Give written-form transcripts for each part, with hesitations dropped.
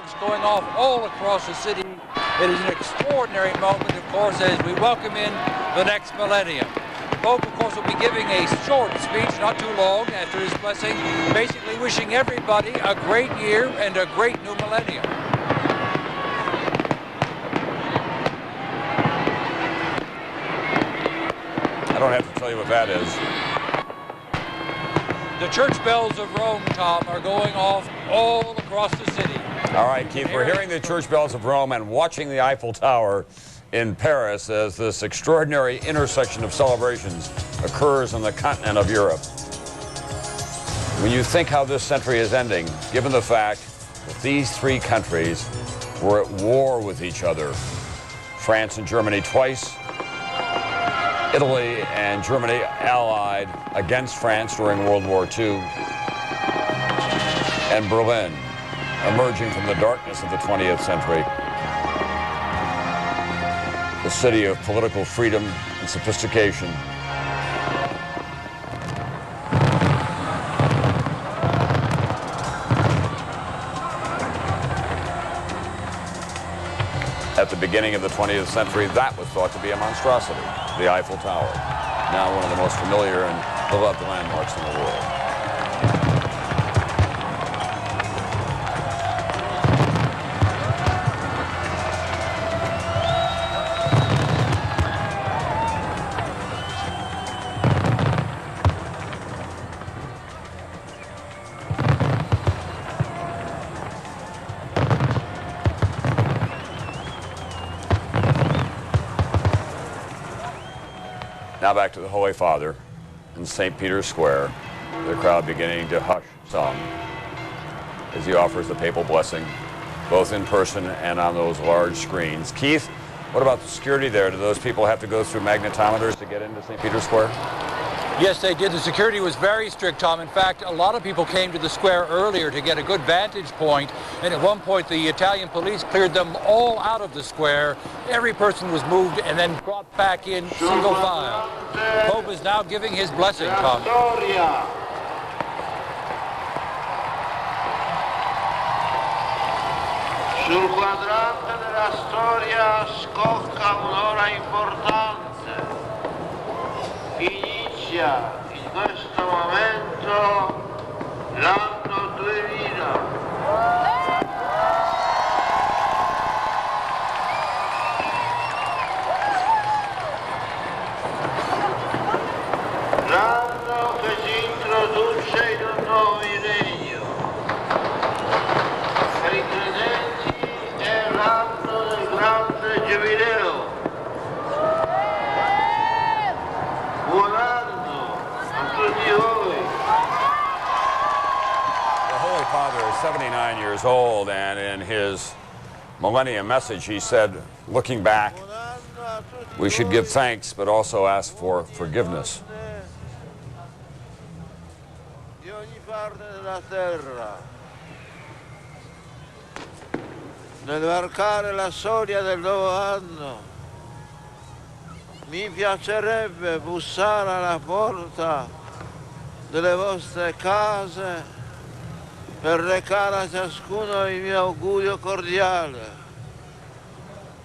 fireworks going off all across the city. It is an extraordinary moment, of course, as we welcome in the next millennium. The Pope, of course, will be giving a short speech, not too long, after his blessing, basically wishing everybody a great year and a great new millennium. I don't have to tell you what that is. The church bells of Rome, Tom, are going off all across the city. All right, Keith, we're hearing the church bells of Rome and watching the Eiffel Tower in Paris as this extraordinary intersection of celebrations occurs on the continent of Europe. When you think how this century is ending, given the fact that these three countries were at war with each other, France and Germany twice, Italy and Germany allied against France during World War II, and Berlin emerging from the darkness of the 20th century, the city of political freedom and sophistication. At the beginning of the 20th century, that was thought to be a monstrosity, the Eiffel Tower, now one of the most familiar and beloved landmarks in the world. Now back to the Holy Father in St. Peter's Square, the crowd beginning to hush some as he offers the papal blessing, both in person and on those large screens. Keith, what about the security there? Do those people have to go through magnetometers to get into St. Peter's Square? Yes, they did. The security was very strict, Tom. In fact, a lot of people came to the square earlier to get a good vantage point, and at one point the Italian police cleared them all out of the square. Every person was moved and then brought back in single file. The Pope is now giving his blessing, Tom. Sul quadrante della storia scocca un'ora importante. Inizia in questo momento l'anno 2000. L'anno che si introduce in un nuovo millennio. Per i credenti è l'anno del grande giubileo. Buon anno a tutti voi. The Holy Father is 79 years old, and in his Millennium message he said, looking back, we should give thanks but also ask for forgiveness. Di ogni parte della terra, nel varcare la soglia del nuovo anno, mi piacerebbe bussare alla porta delle vostre case per recare a ciascuno il mio augurio cordiale.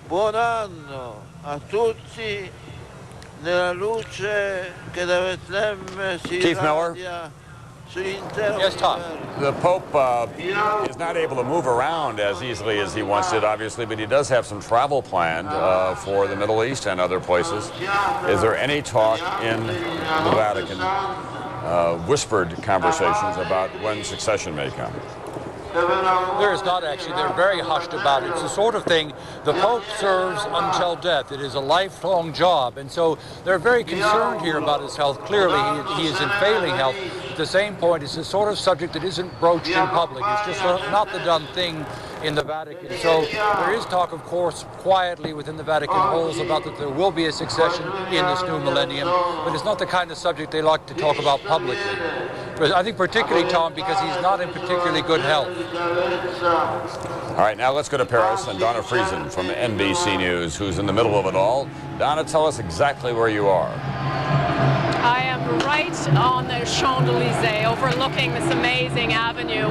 Buon anno a tutti nella luce che da Betlemme si irradia sull'intero Yes, Tom. universo. The Pope is not able to move around as easily as he once did, obviously, but he does have some travel planned for the Middle East and other places. Is there any talk in the Vatican, whispered conversations about when succession may come? There is not actually. They're very hushed about it. It's the sort of thing the Pope serves until death. It is a lifelong job. And so they're very concerned here about his health. Clearly, he is in failing health. At the same point, it's the sort of subject that isn't broached in public. It's just not the done thing in the Vatican. So there is talk, of course, quietly within the Vatican halls about that there will be a succession in this new millennium. But it's not the kind of subject they like to talk about publicly. But I think particularly, Tom, because he's not in particularly good health. All right, now let's go to Paris and Donna Friesen from NBC News, who's in the middle of it all. Donna, tell us exactly where you are. I am right on the Champs-Élysées, overlooking this amazing avenue,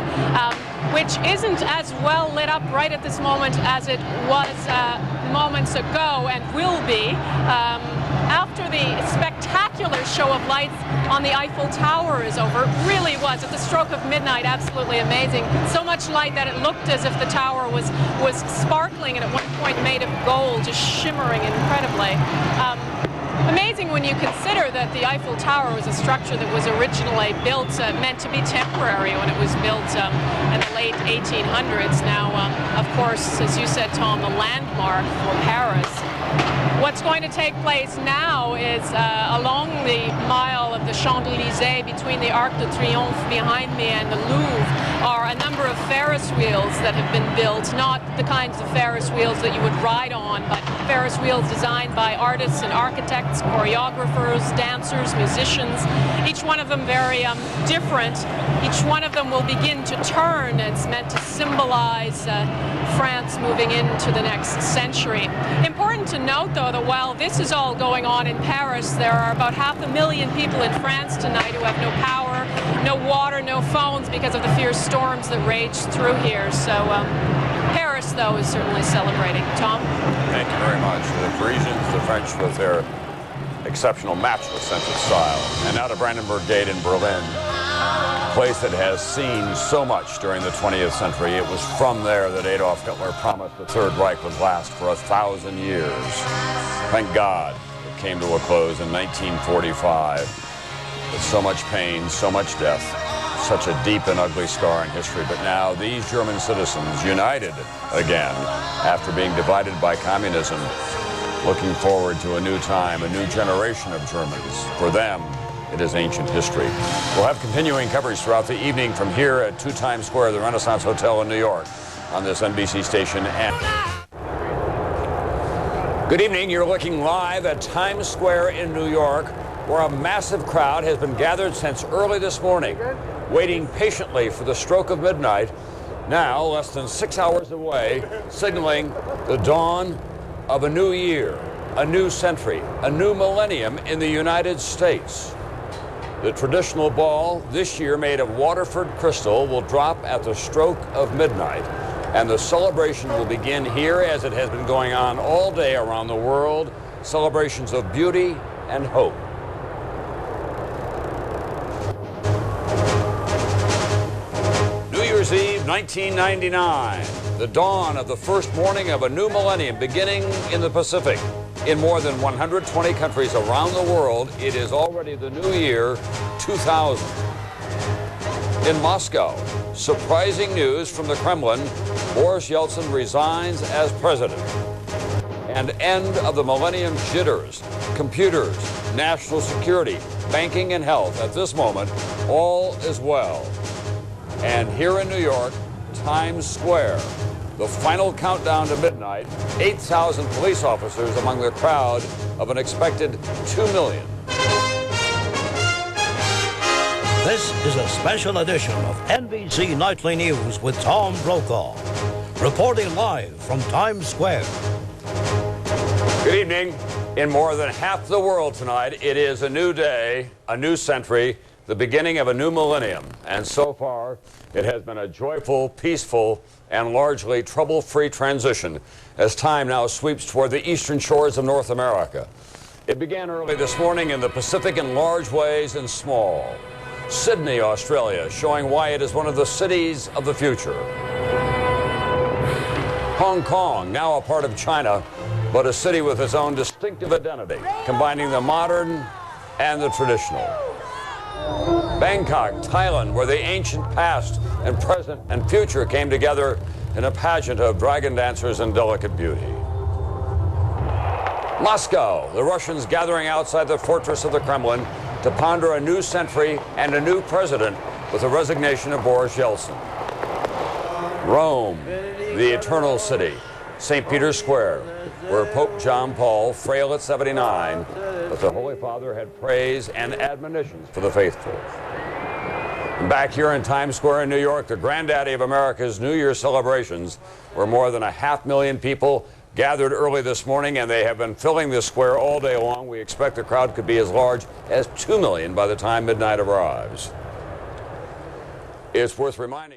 which isn't as well lit up right at this moment as it was moments ago and will be. After the spectacular show of lights on the Eiffel Tower is over, it really was, at the stroke of midnight, absolutely amazing. So much light that it looked as if the tower was sparkling and at one point made of gold, just shimmering incredibly. Amazing when you consider that the Eiffel Tower was a structure that was originally built, meant to be temporary when it was built in the late 1800s. Now, of course, as you said, Tom, the landmark for Paris. What's going to take place now is along the mile of the Champs-Élysées between the Arc de Triomphe behind me and the Louvre are a number of Ferris wheels that have been built, not the kinds of Ferris wheels that you would ride on, but Ferris wheels designed by artists and architects, choreographers, dancers, musicians, each one of them very different. Each one of them will begin to turn. It's meant to symbolize France moving into the next century. Important to note, though, that while this is all going on in Paris, there are about 500,000 people in France tonight who have no power, no water, no phones because of the fierce storms that rage through here. So Paris, though, is certainly celebrating. Tom? Thank you very much. The Parisians, the French with their exceptional matchless sense of style. And now to Brandenburg Gate in Berlin, a place that has seen so much during the 20th century. It was from there that Adolf Hitler promised the Third Reich would last for 1,000 years. Thank God it came to a close in 1945 with so much pain, so much death, such a deep and ugly scar in history. But now these German citizens, united again after being divided by communism, looking forward to a new time, a new generation of Germans. For them, it is ancient history. We'll have continuing coverage throughout the evening from here at 2 Times Square, the Renaissance Hotel in New York, on this NBC station. And good evening. You're looking live at Times Square in New York, where a massive crowd has been gathered since early this morning, waiting patiently for the stroke of midnight, now less than 6 hours away, signaling the dawn of a new year, a new century, a new millennium in the United States. The traditional ball, this year made of Waterford crystal, will drop at the stroke of midnight, and the celebration will begin here as it has been going on all day around the world, celebrations of beauty and hope. New Year's Eve, 1999, the dawn of the first morning of a new millennium beginning in the Pacific. In more than 120 countries around the world, it is already the new year 2000. In Moscow, surprising news from the Kremlin: Boris Yeltsin resigns as president. And end of the millennium jitters, computers, national security, banking and health. At this moment, all is well. And here in New York, Times Square, the final countdown to midnight, 8,000 police officers among the crowd of an expected 2 million. This is a special edition of NBC Nightly News with Tom Brokaw, reporting live from Times Square. Good evening. In more than half the world tonight, it is a new day, a new century, the beginning of a new millennium. And so far, it has been a joyful, peaceful, and largely trouble-free transition as time now sweeps toward the eastern shores of North America. It began early this morning in the Pacific in large ways and small. Sydney, Australia, showing why it is one of the cities of the future. Hong Kong, now a part of China, but a city with its own distinctive identity, combining the modern and the traditional. Bangkok, Thailand, where the ancient past and present and future came together in a pageant of dragon dancers and delicate beauty. Moscow, the Russians gathering outside the fortress of the Kremlin to ponder a new century and a new president with the resignation of Boris Yeltsin. Rome, the eternal city, St. Peter's Square, where Pope John Paul, frail at 79, but the Holy Father had praise and admonitions for the faithful. And back here in Times Square in New York, the granddaddy of America's New Year celebrations, where more than 500,000 people gathered early this morning, and they have been filling this square all day long. We expect the crowd could be as large as 2 million by the time midnight arrives. It's worth reminding